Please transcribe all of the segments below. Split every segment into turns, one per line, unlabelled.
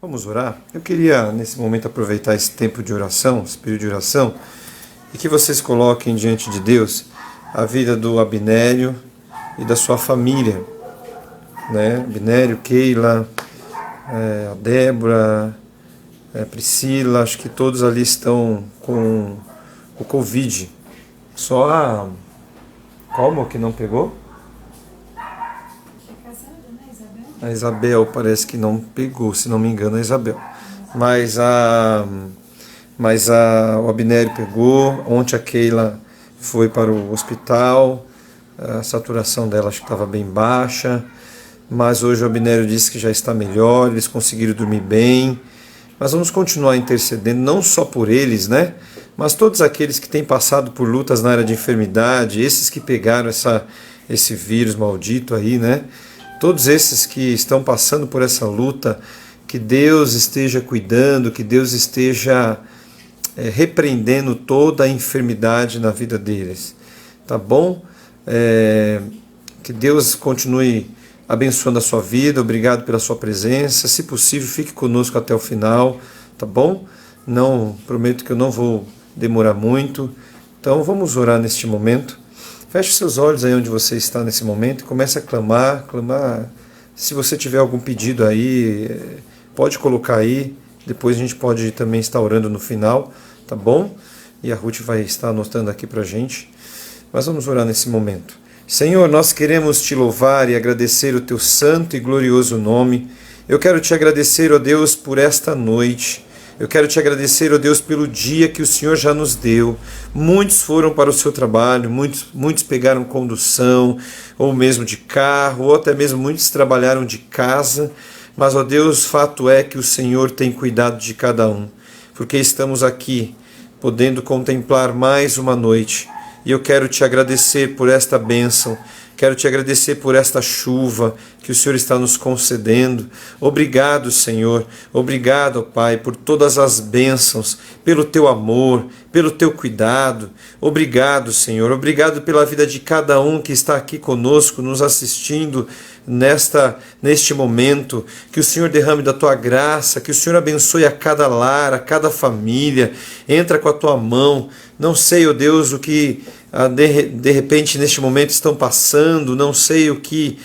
Vamos orar? Eu queria, nesse momento, aproveitar esse tempo de oração, esse período de oração, e que vocês coloquem diante de Deus a vida do Abinério e da sua família, né? Abinério, Keila, a Débora, a Priscila, acho que todos ali estão com o Covid. Só a... Qual que não pegou? A Isabel parece que não pegou, se não me engano, a Isabel. O Abinério pegou. Ontem a Keila foi para o hospital. A saturação dela acho que estava bem baixa. Mas hoje o Abinério disse que já está melhor, eles conseguiram dormir bem. Mas vamos continuar intercedendo, não só por eles, né? Mas todos aqueles que têm passado por lutas na área de enfermidade, esses que pegaram esse vírus maldito aí, né? Todos esses que estão passando por essa luta, que Deus esteja cuidando, que Deus esteja repreendendo toda a enfermidade na vida deles, tá bom? Que Deus continue abençoando a sua vida, obrigado pela sua presença, se possível fique conosco até o final, tá bom? Não, prometo que eu não vou demorar muito, então vamos orar neste momento. Feche seus olhos aí onde você está nesse momento e comece a clamar. Se você tiver algum pedido aí, pode colocar aí. Depois a gente pode também estar orando no final, tá bom? E a Ruth vai estar anotando aqui pra gente. Mas vamos orar nesse momento. Senhor, nós queremos te louvar e agradecer o teu santo e glorioso nome. Eu quero te agradecer, ó Deus, por esta noite. Eu quero te agradecer, ó Deus, pelo dia que o Senhor já nos deu. Muitos foram para o seu trabalho, muitos pegaram condução, ou mesmo de carro, ou até mesmo muitos trabalharam de casa. Mas, ó Deus, fato é que o Senhor tem cuidado de cada um, porque estamos aqui, podendo contemplar mais uma noite. E eu quero te agradecer por esta bênção. Quero te agradecer por esta chuva que o Senhor está nos concedendo. Obrigado, Senhor. Obrigado, Pai, por todas as bênçãos, pelo teu amor, pelo teu cuidado. Obrigado, Senhor. Obrigado pela vida de cada um que está aqui conosco, nos assistindo neste momento. Que o Senhor derrame da tua graça, que o Senhor abençoe a cada lar, a cada família. Entra com a tua mão. Não sei, ó Deus, o que de repente neste momento estão passando, não sei o que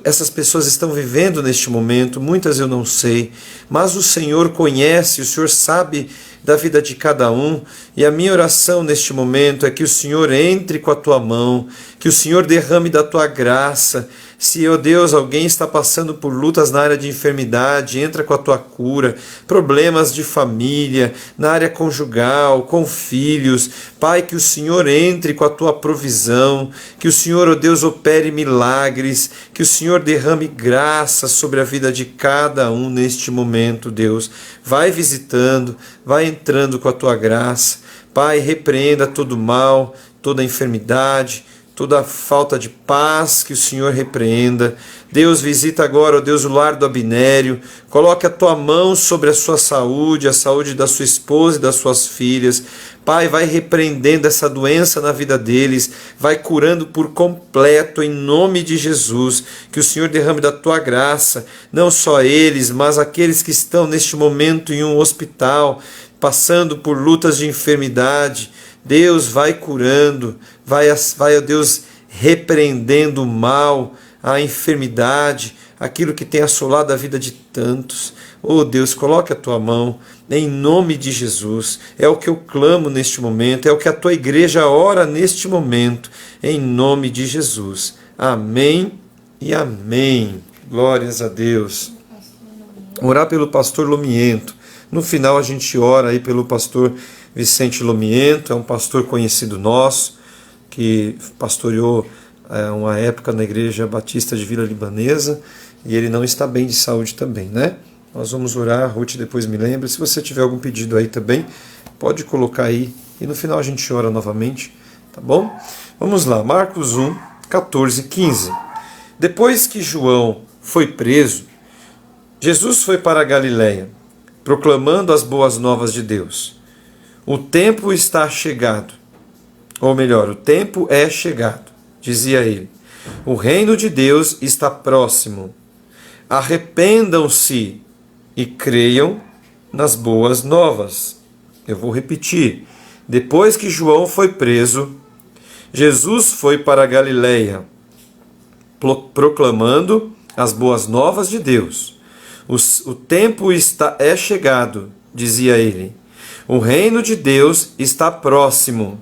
essas pessoas estão vivendo neste momento, muitas eu não sei, mas o Senhor conhece, o Senhor sabe da vida de cada um, e a minha oração neste momento é que o Senhor entre com a tua mão, que o Senhor derrame da tua graça. Se, ó Deus, alguém está passando por lutas na área de enfermidade, entra com a tua cura, problemas de família, na área conjugal, com filhos, Pai, que o Senhor entre com a tua provisão, que o Senhor, ó Deus, opere milagres, que o Senhor derrame graça sobre a vida de cada um neste momento, Deus. Vai visitando, vai entrando com a tua graça, Pai, repreenda todo mal, toda enfermidade, toda falta de paz, que o Senhor repreenda. Deus, visita agora, ó Deus, o lar do Abinério. Coloque a tua mão sobre a sua saúde, a saúde da sua esposa e das suas filhas. Pai, vai repreendendo essa doença na vida deles, vai curando por completo, em nome de Jesus. Que o Senhor derrame da tua graça, não só eles, mas aqueles que estão neste momento em um hospital, passando por lutas de enfermidade. Deus vai curando, vai, ó Deus, repreendendo o mal, a enfermidade, aquilo que tem assolado a vida de tantos. Oh Deus, coloque a tua mão, em nome de Jesus. É o que eu clamo neste momento, é o que a tua igreja ora neste momento, em nome de Jesus. Amém e amém. Glórias a Deus. Orar pelo pastor Lomiento. No final a gente ora aí pelo pastor Vicente Lomiento, é um pastor conhecido nosso, que pastoreou uma época na Igreja Batista de Vila Libanesa, e ele não está bem de saúde também, né? Nós vamos orar, a Ruth depois me lembra. Se você tiver algum pedido aí também, pode colocar aí, e no final a gente ora novamente, tá bom? Vamos lá, Marcos 1, 14, 15. Depois que João foi preso, Jesus foi para a Galiléia, proclamando as boas novas de Deus. O tempo está chegado, ou melhor, o tempo é chegado, dizia ele. O reino de Deus está próximo. Arrependam-se e creiam nas boas novas. Eu vou repetir. Depois que João foi preso, Jesus foi para a Galileia, proclamando as boas novas de Deus. O tempo é chegado, dizia ele. O reino de Deus está próximo.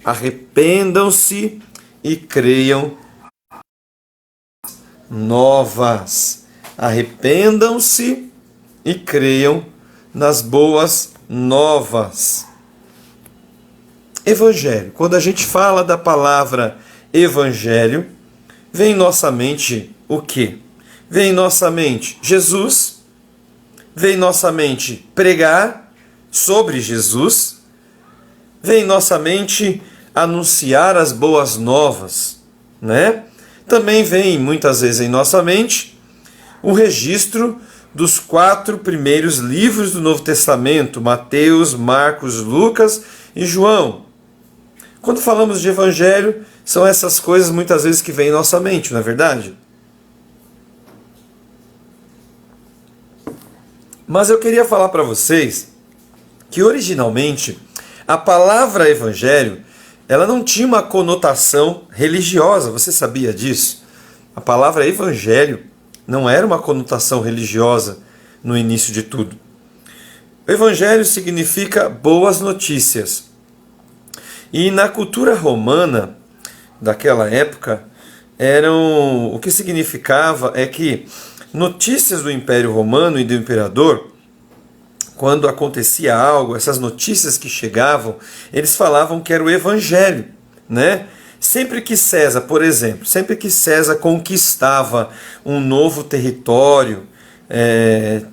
Arrependam-se e creiam novas. Arrependam-se e creiam nas boas novas. Evangelho. Quando a gente fala da palavra evangelho, vem em nossa mente o quê? Vem em nossa mente Jesus, vem em nossa mente pregar sobre Jesus, vem em nossa mente anunciar as boas novas, né? Também vem muitas vezes em nossa mente o registro dos 4 primeiros livros do Novo Testamento, Mateus, Marcos, Lucas e João. Quando falamos de evangelho, são essas coisas muitas vezes que vêm em nossa mente, não é verdade? Mas eu queria falar para vocês que originalmente a palavra evangelho, ela não tinha uma conotação religiosa, você sabia disso? A palavra evangelho não era uma conotação religiosa no início de tudo. O evangelho significa boas notícias. E na cultura romana daquela época, o que significava é que notícias do Império Romano e do imperador, quando acontecia algo, essas notícias que chegavam, eles falavam que era o Evangelho, né? Sempre que César, por exemplo, sempre que César conquistava um novo território,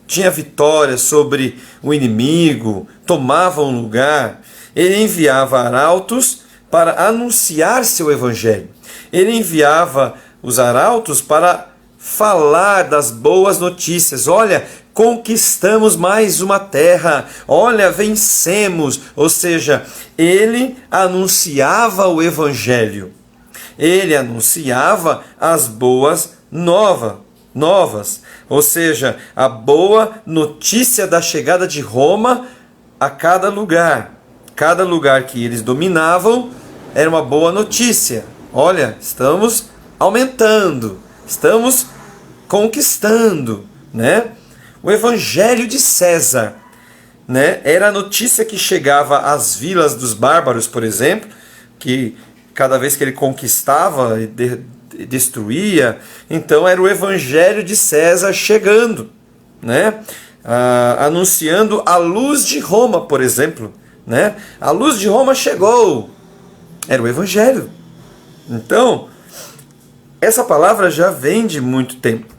tinha vitória sobre o inimigo, tomava um lugar, ele enviava arautos para anunciar seu evangelho. Ele enviava os arautos para falar das boas notícias. Olha, conquistamos mais uma terra. Olha, vencemos. Ou seja, ele anunciava o evangelho. Ele anunciava as boas novas. Ou seja, a boa notícia da chegada de Roma a cada lugar. Cada lugar que eles dominavam era uma boa notícia. Olha, estamos aumentando, estamos conquistando, né? O evangelho de César, né? Era a notícia que chegava às vilas dos bárbaros, por exemplo, que cada vez que ele conquistava e destruía, então era o evangelho de César chegando, né? Anunciando a luz de Roma, por exemplo, né? A luz de Roma chegou. Era o evangelho. Então, essa palavra já vem de muito tempo.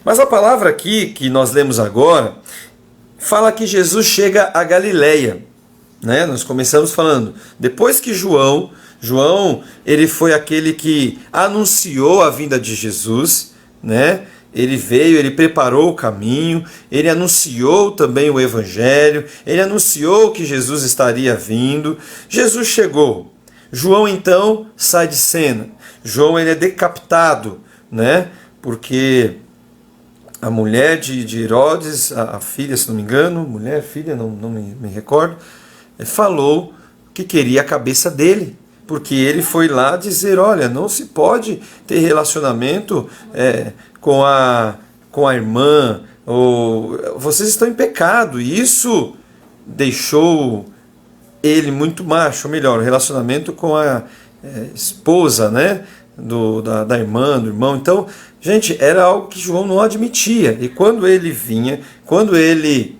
Mas a palavra aqui que nós lemos agora fala que Jesus chega a Galileia, né? Nós começamos falando, depois que João, ele foi aquele que anunciou a vinda de Jesus, né? Ele veio, ele preparou o caminho, ele anunciou também o evangelho, ele anunciou que Jesus estaria vindo. Jesus chegou. João então sai de cena. João ele é decapitado, né? Porque a mulher de Herodes, a filha, se não me engano, mulher, filha, não me recordo, falou que queria a cabeça dele. Porque ele foi lá dizer, olha, não se pode ter relacionamento com a irmã, ou vocês estão em pecado. E isso deixou ele muito macho, ou melhor, o relacionamento com a esposa, né, da irmã, do irmão. Então, gente, era algo que João não admitia. E quando ele vinha, quando ele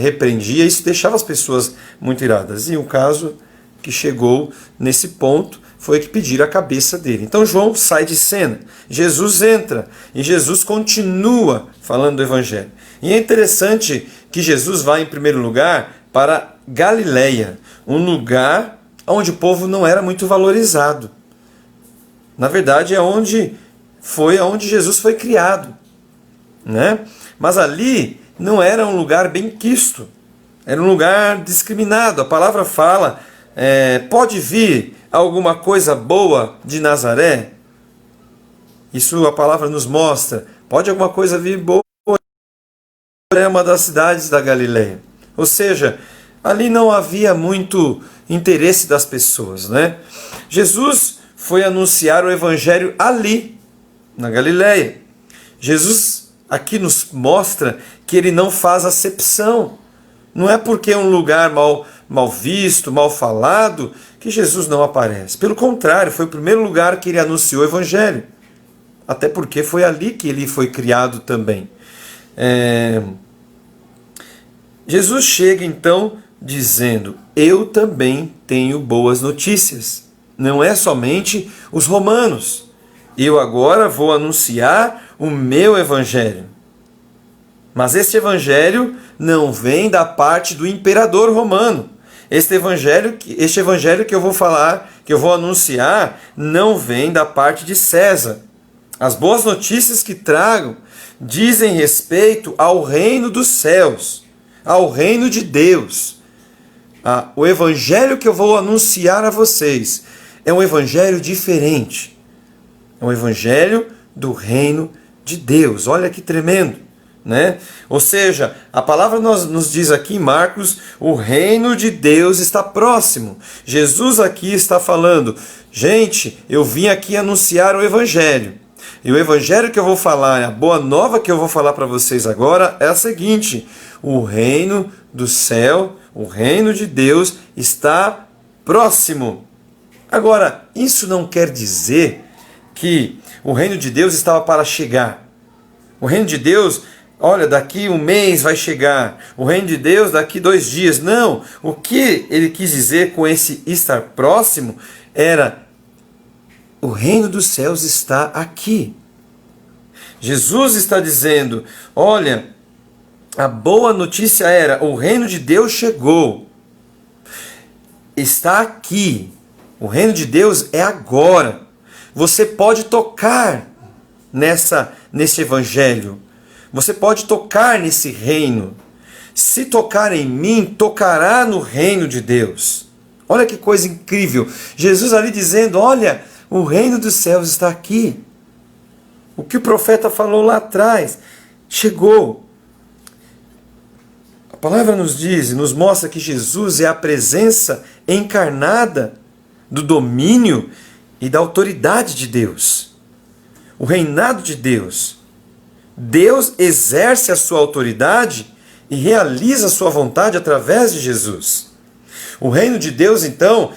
repreendia, isso deixava as pessoas muito iradas. E o caso que chegou nesse ponto foi que pediram a cabeça dele. Então João sai de cena, Jesus entra e Jesus continua falando do evangelho. E é interessante que Jesus vai em primeiro lugar para Galileia, um lugar onde o povo não era muito valorizado. Na verdade é onde Jesus foi criado, né? Mas ali não era um lugar bem quisto, era um lugar discriminado. A palavra fala, pode vir alguma coisa boa de Nazaré? Isso a palavra nos mostra. Pode alguma coisa vir boa é uma das cidades da Galileia. Ou seja, ali não havia muito interesse das pessoas, né? Jesus foi anunciar o evangelho ali, na Galileia. Jesus aqui nos mostra que ele não faz acepção. Não é porque é um lugar mal visto, mal falado, que Jesus não aparece. Pelo contrário, foi o primeiro lugar que ele anunciou o evangelho. Até porque foi ali que ele foi criado também. Jesus chega então dizendo: eu também tenho boas notícias. Não é somente os romanos. Eu agora vou anunciar o meu evangelho. Mas este evangelho não vem da parte do imperador romano. Este evangelho que eu vou falar, que eu vou anunciar, não vem da parte de César. As boas notícias que trago dizem respeito ao reino dos céus, ao reino de Deus. O evangelho que eu vou anunciar a vocês é um evangelho diferente. É um evangelho do reino de Deus. Olha que tremendo, né? Ou seja, a palavra nos diz aqui em Marcos: o reino de Deus está próximo. Jesus aqui está falando: gente, eu vim aqui anunciar o evangelho. E o evangelho que eu vou falar, a boa nova que eu vou falar para vocês agora é a seguinte: o reino do céu, o reino de Deus está próximo. Agora, isso não quer dizer que o reino de Deus estava para chegar. O reino de Deus, olha, daqui um mês vai chegar. O reino de Deus daqui 2 dias. Não, o que ele quis dizer com esse estar próximo era: o reino dos céus está aqui. Jesus está dizendo: olha, a boa notícia era: o reino de Deus chegou. Está aqui. O reino de Deus é agora. Você pode tocar nesse evangelho. Você pode tocar nesse reino. Se tocar em mim, tocará no reino de Deus. Olha que coisa incrível. Jesus ali dizendo: olha, o reino dos céus está aqui. O que o profeta falou lá atrás chegou. A palavra nos diz, nos mostra que Jesus é a presença encarnada do domínio e da autoridade de Deus. O reinado de Deus. Deus exerce a sua autoridade e realiza a sua vontade através de Jesus. O reino de Deus, então,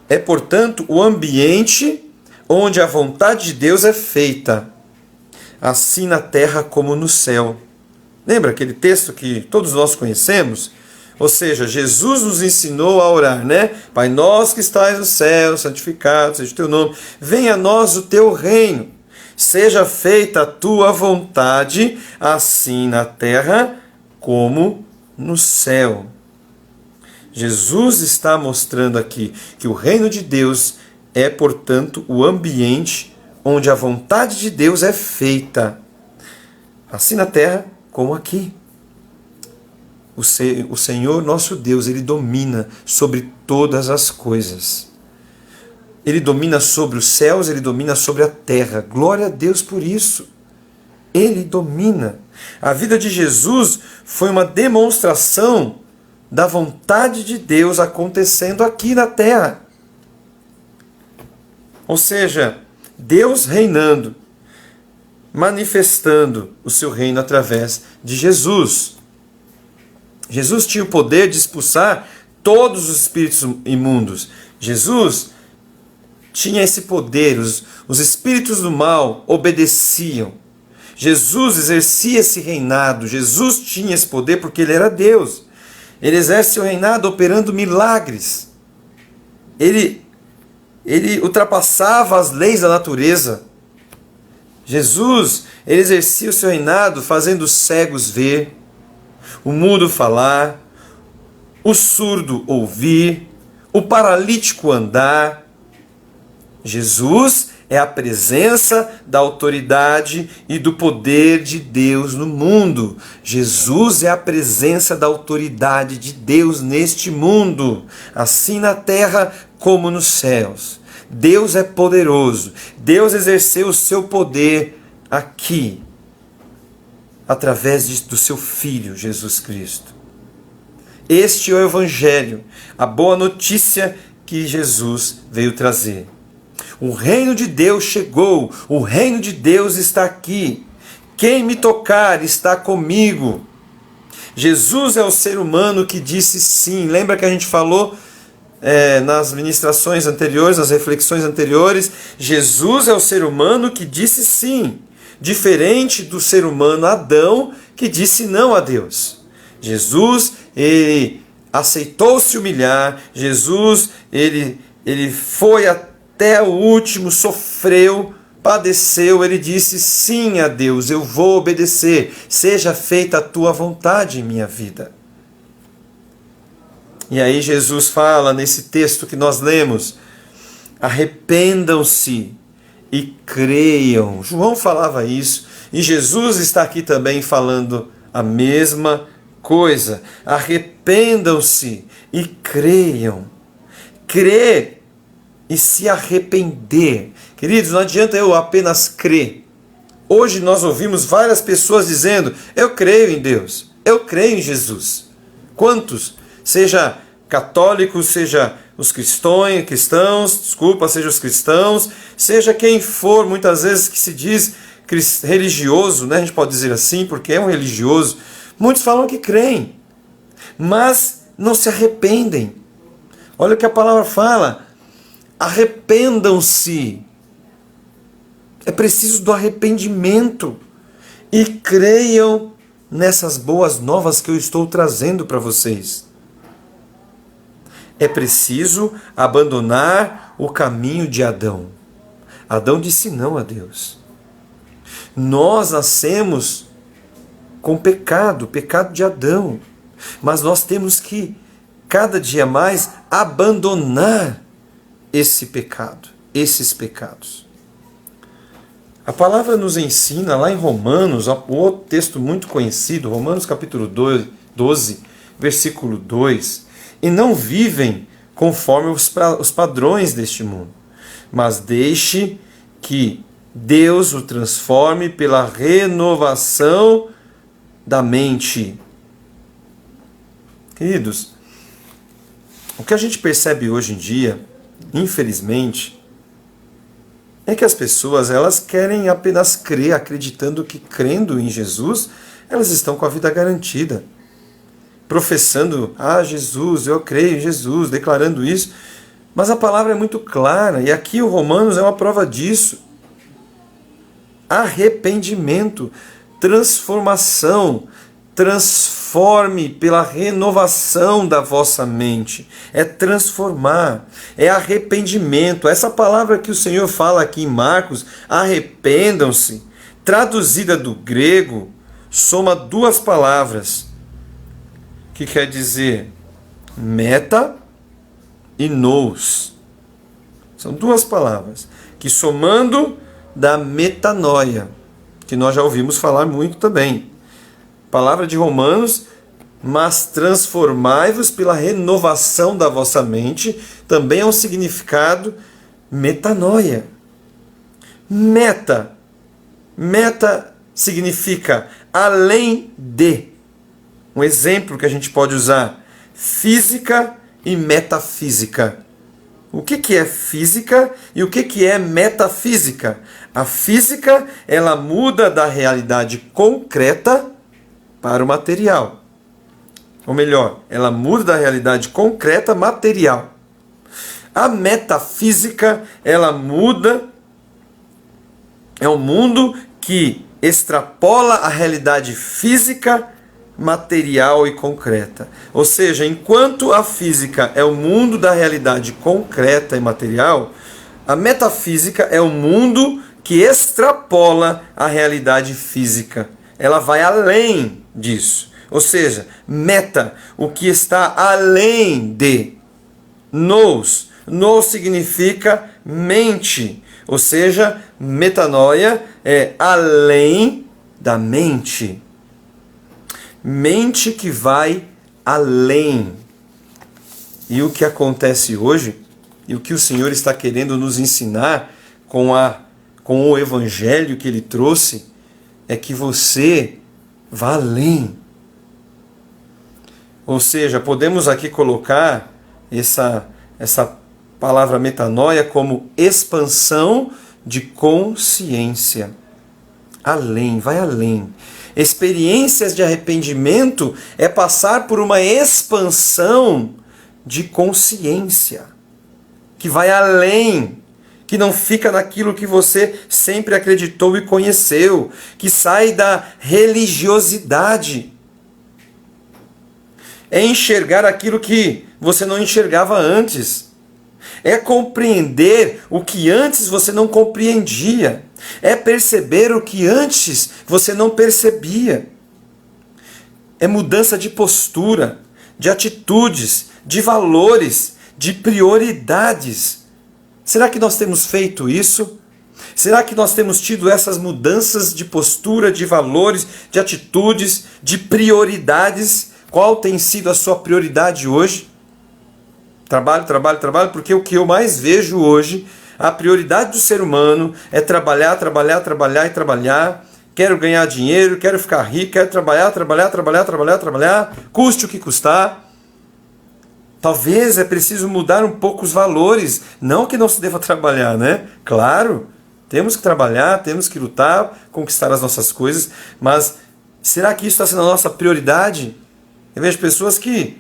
é, portanto, o ambiente onde a vontade de Deus é feita, assim na terra como no céu. Lembra aquele texto que todos nós conhecemos? Ou seja, Jesus nos ensinou a orar, né? Pai nosso que estais no céu, santificado seja o teu nome. Venha a nós o teu reino. Seja feita a tua vontade, assim na terra como no céu. Jesus está mostrando aqui que o reino de Deus é, portanto, o ambiente onde a vontade de Deus é feita, assim na terra como aqui. O Senhor nosso Deus, Ele domina sobre todas as coisas. Ele domina sobre os céus, Ele domina sobre a terra. Glória a Deus por isso. Ele domina. A vida de Jesus foi uma demonstração da vontade de Deus acontecendo aqui na terra. Ou seja, Deus reinando, manifestando o seu reino através de Jesus. Jesus tinha o poder de expulsar todos os espíritos imundos. Jesus tinha esse poder, os espíritos do mal obedeciam. Jesus exercia esse reinado, Jesus tinha esse poder porque Ele era Deus. Ele exerce o reinado operando milagres. Ele ultrapassava as leis da natureza. Jesus, ele exercia o seu reinado fazendo os cegos ver, o mudo falar, o surdo ouvir, o paralítico andar. Jesus é a presença da autoridade e do poder de Deus no mundo. Jesus é a presença da autoridade de Deus neste mundo, assim na terra como nos céus. Deus é poderoso. Deus exerceu o seu poder aqui. através do seu Filho, Jesus Cristo. Este é o Evangelho, a boa notícia que Jesus veio trazer. O reino de Deus chegou, o reino de Deus está aqui. Quem me tocar está comigo. Jesus é o ser humano que disse sim. Lembra que a gente falou nas ministrações anteriores, nas reflexões anteriores? Jesus é o ser humano que disse sim, diferente do ser humano Adão, que disse não a Deus. Jesus, ele aceitou se humilhar. Jesus, ele foi até o último, sofreu, padeceu. Ele disse sim a Deus, eu vou obedecer, seja feita a tua vontade em minha vida. E aí Jesus fala nesse texto que nós lemos: arrependam-se e creiam. João falava isso, e Jesus está aqui também falando a mesma coisa. Arrependam-se e creiam. Crer e se arrepender. Queridos, não adianta eu apenas crer. Hoje nós ouvimos várias pessoas dizendo: eu creio em Deus, eu creio em Jesus. Quantos? Seja católicos, seja os seja os cristãos, seja quem for, muitas vezes que se diz religioso, né? A gente pode dizer assim, porque é um religioso. Muitos falam que creem, mas não se arrependem. Olha o que a palavra fala: arrependam-se. É preciso do arrependimento. E creiam nessas boas novas que eu estou trazendo para vocês. É preciso abandonar o caminho de Adão. Adão disse não a Deus. Nós nascemos com pecado, o pecado de Adão. Mas nós temos que, cada dia mais, abandonar esse pecado, esses pecados. A palavra nos ensina lá em Romanos, um outro texto muito conhecido, Romanos capítulo 12, versículo 2, e não vivem conforme os padrões deste mundo, mas deixe que Deus o transforme pela renovação da mente. Queridos, o que a gente percebe hoje em dia, infelizmente, é que as pessoas, elas querem apenas crer, acreditando que crendo em Jesus, elas estão com a vida garantida. Professando, Jesus, eu creio em Jesus, declarando isso. Mas a palavra é muito clara, e aqui o Romanos é uma prova disso. Arrependimento, transformação, transforme pela renovação da vossa mente. É transformar, é arrependimento. Essa palavra que o Senhor fala aqui em Marcos, arrependam-se, traduzida do grego, soma duas palavras, que quer dizer meta e nous. São duas palavras que, somando, dá metanoia, que nós já ouvimos falar muito também. Palavra de Romanos: mas transformai-vos pela renovação da vossa mente, também é um significado metanoia. Meta significa além de. Um exemplo que a gente pode usar: física e metafísica. O que é física e o que é metafísica? A física, ela muda da realidade concreta para o material. Ou melhor, ela muda da realidade concreta material. A metafísica, ela muda, é um mundo que extrapola a realidade física, material e concreta. Ou seja, enquanto a física é o mundo da realidade concreta e material, a metafísica é o mundo que extrapola a realidade física. Ela vai além disso. Ou seja, meta, o que está além de. Nous significa mente. Ou seja, metanoia é além da mente. Mente que vai além. E o que acontece hoje, e o que o Senhor está querendo nos ensinar com o Evangelho que Ele trouxe, é que você Vá além. Ou seja, podemos aqui colocar essa palavra metanoia como expansão de consciência. Além, vai além. Experiências de arrependimento é passar por uma expansão de consciência, que vai além, que não fica naquilo que você sempre acreditou e conheceu, que sai da religiosidade. É enxergar aquilo que você não enxergava antes. É compreender o que antes você não compreendia. É perceber o que antes você não percebia. É mudança de postura, de atitudes, de valores, de prioridades. Será que nós temos feito isso? Será que nós temos tido essas mudanças de postura, de valores, de atitudes, de prioridades? Qual tem sido a sua prioridade hoje? Trabalho, trabalho, trabalho, porque o que eu mais vejo hoje, a prioridade do ser humano é trabalhar, trabalhar, trabalhar e trabalhar. Quero ganhar dinheiro, quero ficar rico, quero trabalhar, trabalhar, trabalhar, trabalhar, trabalhar, custe o que custar. Talvez é preciso mudar um pouco os valores, não que não se deva trabalhar, né? Claro, temos que trabalhar, temos que lutar, conquistar as nossas coisas, mas será que isso está sendo a nossa prioridade? Eu vejo pessoas que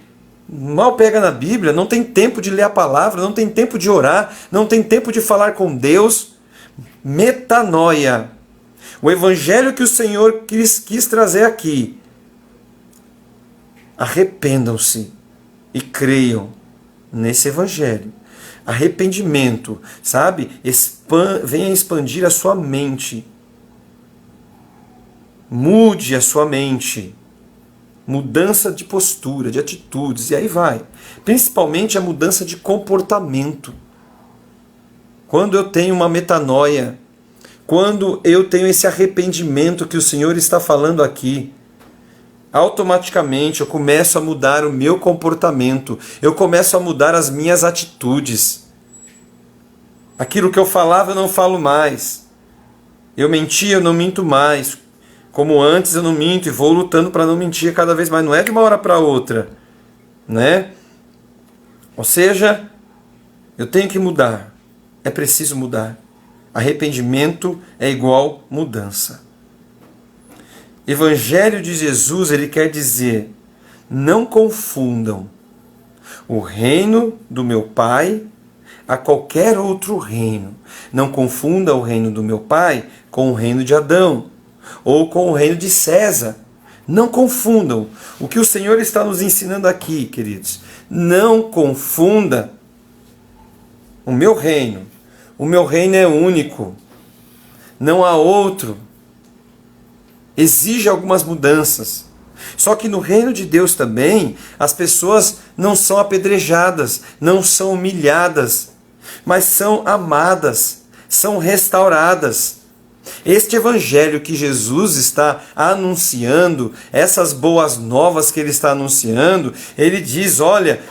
mal pegam na Bíblia, não tem tempo de ler a palavra, não tem tempo de orar, não tem tempo de falar com Deus. Metanoia. O evangelho que o Senhor quis trazer aqui. Arrependam-se e creiam nesse evangelho. Arrependimento, sabe? Venha expandir a sua mente. Mude a sua mente. Mudança de postura, de atitudes, e aí vai. Principalmente a mudança de comportamento. Quando eu tenho uma metanoia, quando eu tenho esse arrependimento que o Senhor está falando aqui, automaticamente eu começo a mudar o meu comportamento, eu começo a mudar as minhas atitudes. Aquilo que eu falava eu não falo mais. Eu mentia, eu não minto mais. Como antes eu não minto e vou lutando para não mentir cada vez mais. Não é de uma hora para outra, né? Ou seja, eu tenho que mudar. É preciso mudar. Arrependimento é igual mudança. Evangelho de Jesus, ele quer dizer, não confundam o reino do meu Pai a qualquer outro reino. Não confunda o reino do meu Pai com o reino de Adão ou com o reino de César. Não confundam. O que o Senhor está nos ensinando aqui, queridos, não confunda o meu reino. O meu reino é único. Não há outro. Exige algumas mudanças. Só que no reino de Deus também, as pessoas não são apedrejadas, não são humilhadas, mas são amadas, são restauradas. Este evangelho que Jesus está anunciando, essas boas novas que ele está anunciando, ele diz, olha,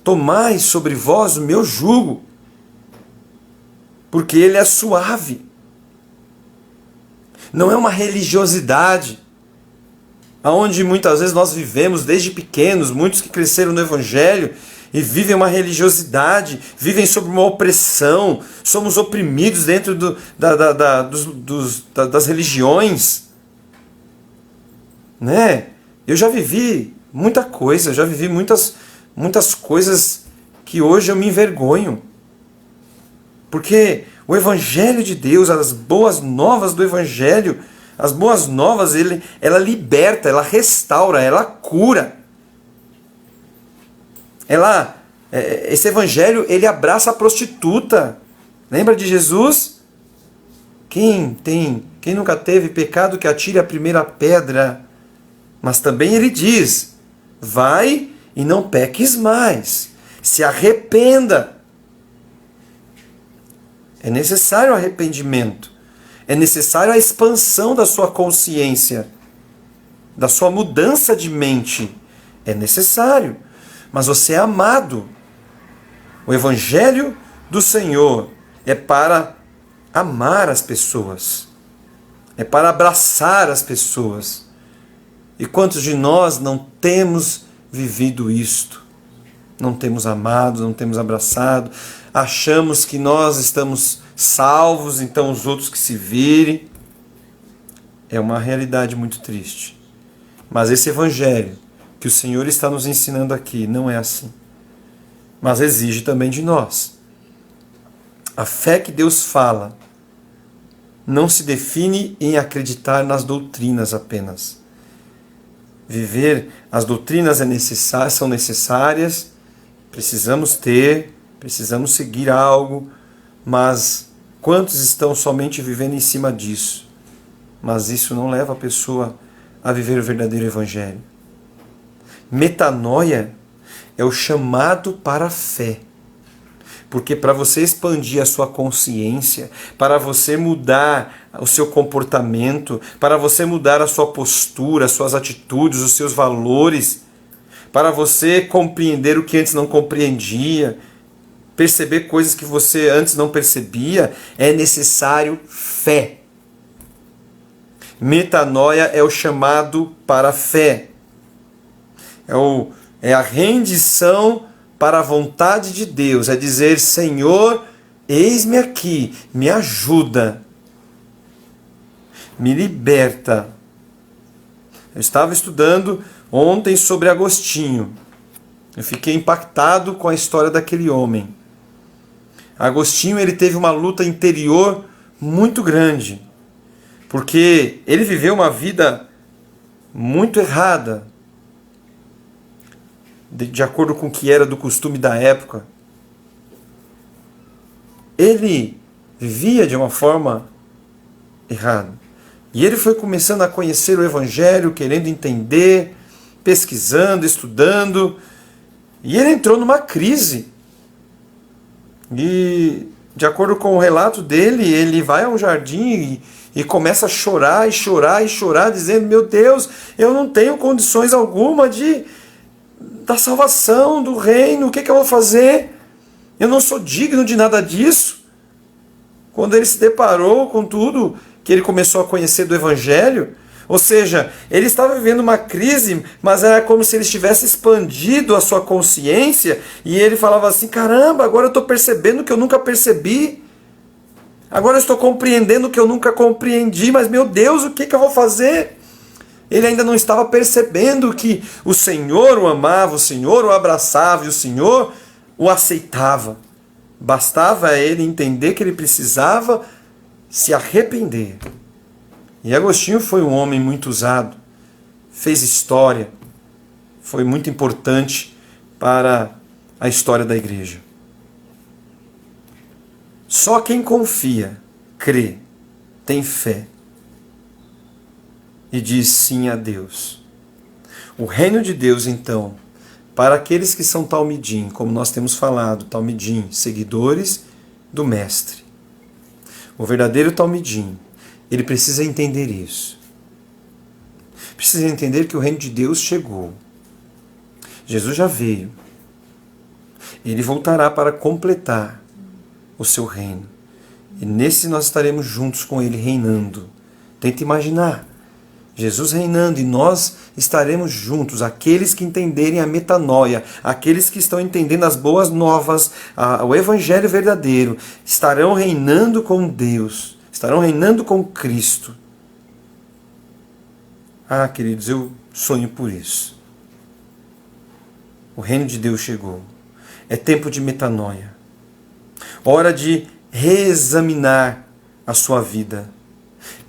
tomai sobre vós o meu jugo, porque ele é suave. Não é uma religiosidade, onde muitas vezes nós vivemos desde pequenos, muitos que cresceram no evangelho, e vivem uma religiosidade, vivem sob uma opressão, somos oprimidos dentro das religiões. Né? Eu já vivi muita coisa, já vivi muitas coisas que hoje eu me envergonho. Porque o Evangelho de Deus, as boas novas do Evangelho, as boas novas, ela liberta, ela restaura, ela cura. Esse evangelho, ele abraça a prostituta. Lembra de Jesus? Quem nunca teve pecado que atire a primeira pedra? Mas também ele diz, vai e não peques mais. Se arrependa. É necessário arrependimento. É necessário a expansão da sua consciência, da sua mudança de mente. É necessário. Mas você é amado. O Evangelho do Senhor é para amar as pessoas. É para abraçar as pessoas. E quantos de nós não temos vivido isto? Não temos amado, não temos abraçado, achamos que nós estamos salvos, então os outros que se virem. É uma realidade muito triste. Mas esse evangelho que o Senhor está nos ensinando aqui não é assim. Mas exige também de nós. A fé que Deus fala não se define em acreditar nas doutrinas apenas. Viver as doutrinas são necessárias, precisamos seguir algo, mas quantos estão somente vivendo em cima disso? Mas isso não leva a pessoa a viver o verdadeiro evangelho. Metanoia é o chamado para a fé. Porque para você expandir a sua consciência, para você mudar o seu comportamento, para você mudar a sua postura, as suas atitudes, os seus valores, para você compreender o que antes não compreendia, perceber coisas que você antes não percebia, é necessário fé. Metanoia é o chamado para a fé. É a rendição para a vontade de Deus. É dizer, Senhor, eis-me aqui, me ajuda, me liberta. Eu estava estudando ontem sobre Agostinho. Eu fiquei impactado com a história daquele homem. Agostinho, ele teve uma luta interior muito grande, porque ele viveu uma vida muito errada, de acordo com o que era do costume da época. Ele vivia de uma forma errada. E ele foi começando a conhecer o Evangelho, querendo entender, pesquisando, estudando. E ele entrou numa crise. E, de acordo com o relato dele, ele vai a um jardim e começa a chorar, e chorar, e chorar, dizendo, meu Deus, eu não tenho condições alguma da salvação, do reino, o que eu vou fazer? Eu não sou digno de nada disso. Quando ele se deparou com tudo que ele começou a conhecer do Evangelho, ou seja, ele estava vivendo uma crise, mas era como se ele tivesse expandido a sua consciência, e ele falava assim, caramba, agora eu estou percebendo o que eu nunca percebi, agora eu estou compreendendo o que eu nunca compreendi, mas meu Deus, o que eu vou fazer? Ele ainda não estava percebendo que o Senhor o amava, o Senhor o abraçava e o Senhor o aceitava. Bastava ele entender que ele precisava se arrepender. E Agostinho foi um homem muito usado, fez história, foi muito importante para a história da igreja. Só quem confia, crê, tem fé e diz sim a Deus. O reino de Deus, então, para aqueles que são talmidim, como nós temos falado, talmidim, seguidores do mestre. O verdadeiro talmidim, ele precisa entender isso. Precisa entender que o reino de Deus chegou. Jesus já veio. Ele voltará para completar o seu reino. E nesse nós estaremos juntos com ele reinando. Tenta imaginar. Jesus reinando e nós estaremos juntos, aqueles que entenderem a metanoia, aqueles que estão entendendo as boas novas, o evangelho verdadeiro, estarão reinando com Deus, estarão reinando com Cristo. Ah, queridos, eu sonho por isso. O reino de Deus chegou. É tempo de metanoia. Hora de reexaminar a sua vida.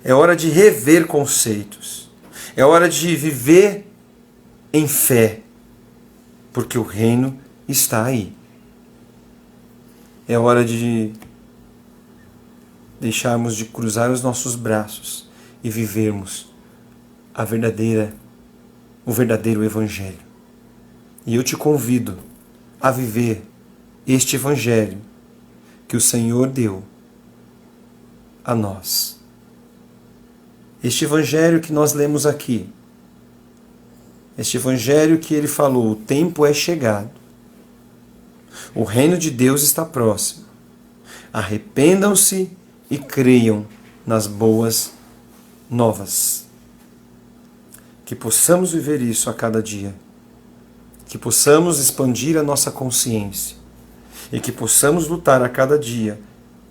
É hora de rever conceitos. É hora de viver em fé. Porque o reino está aí. É hora de deixarmos de cruzar os nossos braços e vivermos o verdadeiro evangelho. E eu te convido a viver este evangelho que o Senhor deu a nós. Este evangelho que nós lemos aqui, este evangelho que ele falou, o tempo é chegado, o reino de Deus está próximo, arrependam-se e creiam nas boas novas. Que possamos viver isso a cada dia. Que possamos expandir a nossa consciência. E que possamos lutar a cada dia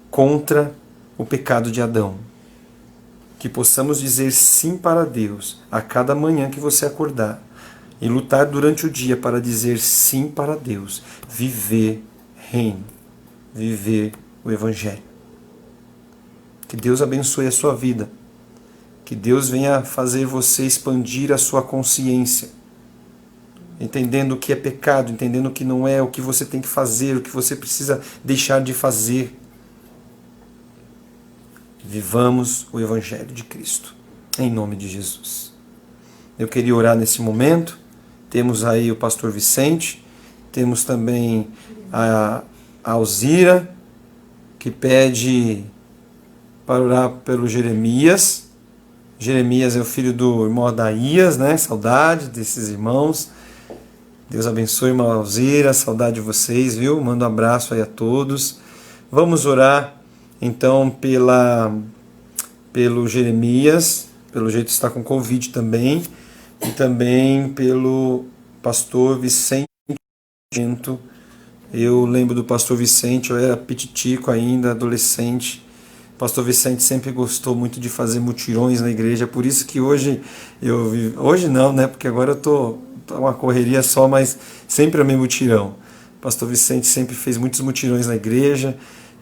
contra o pecado de Adão. Que possamos dizer sim para Deus a cada manhã que você acordar. E lutar durante o dia para dizer sim para Deus. Viver reino. Viver o Evangelho. Que Deus abençoe a sua vida. Que Deus venha fazer você expandir a sua consciência. Entendendo o que é pecado, entendendo o que não é, o que você tem que fazer, o que você precisa deixar de fazer. Vivamos o Evangelho de Cristo. Em nome de Jesus. Eu queria orar nesse momento. Temos aí o pastor Vicente. Temos também a Alzira, que pede para orar pelo Jeremias. Jeremias é o filho do irmão Adaías, né? Saudade desses irmãos. Deus abençoe, irmã Alzira, saudade de vocês, viu? Manda um abraço aí a todos. Vamos orar, então, pelo Jeremias, pelo jeito está com Covid também, e também pelo pastor Vicente. Eu lembro do pastor Vicente, eu era pititico ainda, adolescente. O pastor Vicente sempre gostou muito de fazer mutirões na igreja, por isso que hoje hoje não, né? Porque agora eu tô uma correria só, mas sempre amei mutirão. O pastor Vicente sempre fez muitos mutirões na igreja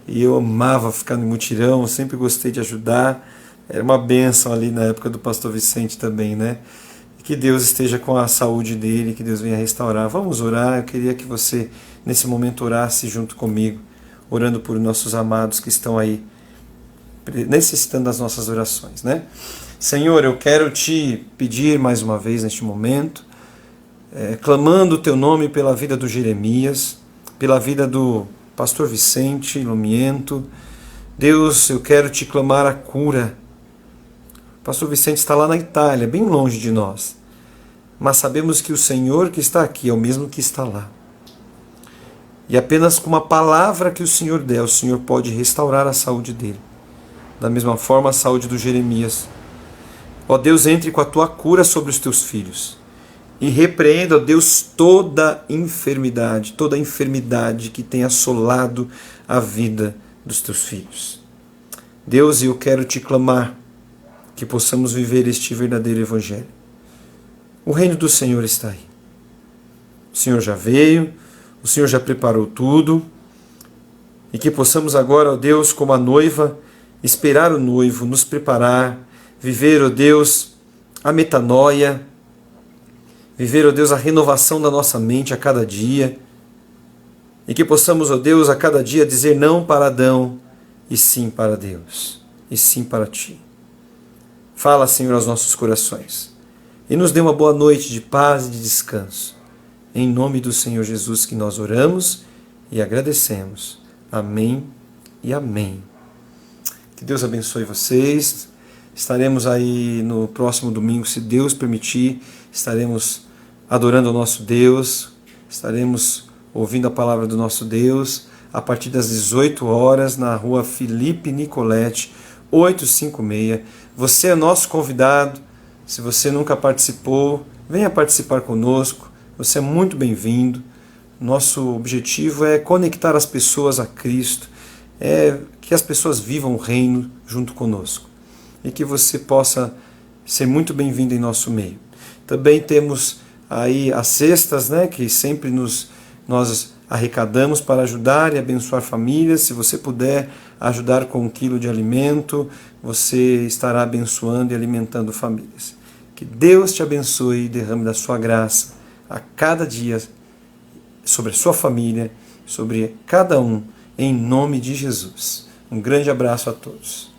e eu amava ficar no mutirão, sempre gostei de ajudar. Era uma bênção ali na época do pastor Vicente também, né? Que Deus esteja com a saúde dele, que Deus venha restaurar. Vamos orar, eu queria que você nesse momento orasse junto comigo, orando por nossos amados que estão aí necessitando das nossas orações, né? Senhor, eu quero te pedir mais uma vez neste momento, clamando o teu nome pela vida do Jeremias, pela vida do pastor Vicente Lumiento. Deus, eu quero te clamar a cura. O pastor Vicente está lá na Itália, bem longe de nós, mas sabemos que o Senhor que está aqui é o mesmo que está lá. E apenas com uma palavra que o Senhor der, o Senhor pode restaurar a saúde dele. Da mesma forma, a saúde do Jeremias. Ó Deus, entre com a tua cura sobre os teus filhos. E repreenda, ó Deus, toda enfermidade que tem assolado a vida dos teus filhos. Deus, eu quero te clamar que possamos viver este verdadeiro Evangelho. O reino do Senhor está aí. O Senhor já veio, o Senhor já preparou tudo, e que possamos agora, ó Deus, como a noiva, esperar o noivo, nos preparar, viver, ó Deus, a metanoia, viver, ó Deus, a renovação da nossa mente a cada dia, e que possamos, ó Deus, a cada dia dizer não para Adão, e sim para Deus, e sim para Ti. Fala, Senhor, aos nossos corações, e nos dê uma boa noite de paz e de descanso. Em nome do Senhor Jesus que nós oramos e agradecemos. Amém e amém. Que Deus abençoe vocês. Estaremos aí no próximo domingo, se Deus permitir. Estaremos adorando o nosso Deus. Estaremos ouvindo a palavra do nosso Deus a partir das 18 horas na rua Felipe Nicoletti, 856. Você é nosso convidado. Se você nunca participou, venha participar conosco. Você é muito bem-vindo. Nosso objetivo é conectar as pessoas a Cristo, que as pessoas vivam o reino junto conosco e que você possa ser muito bem-vindo em nosso meio. Também temos aí as cestas, né, que sempre nós arrecadamos para ajudar e abençoar famílias. Se você puder ajudar com 1 quilo de alimento, você estará abençoando e alimentando famílias. Que Deus te abençoe e derrame da sua graça a cada dia sobre a sua família, sobre cada um, em nome de Jesus. Um grande abraço a todos.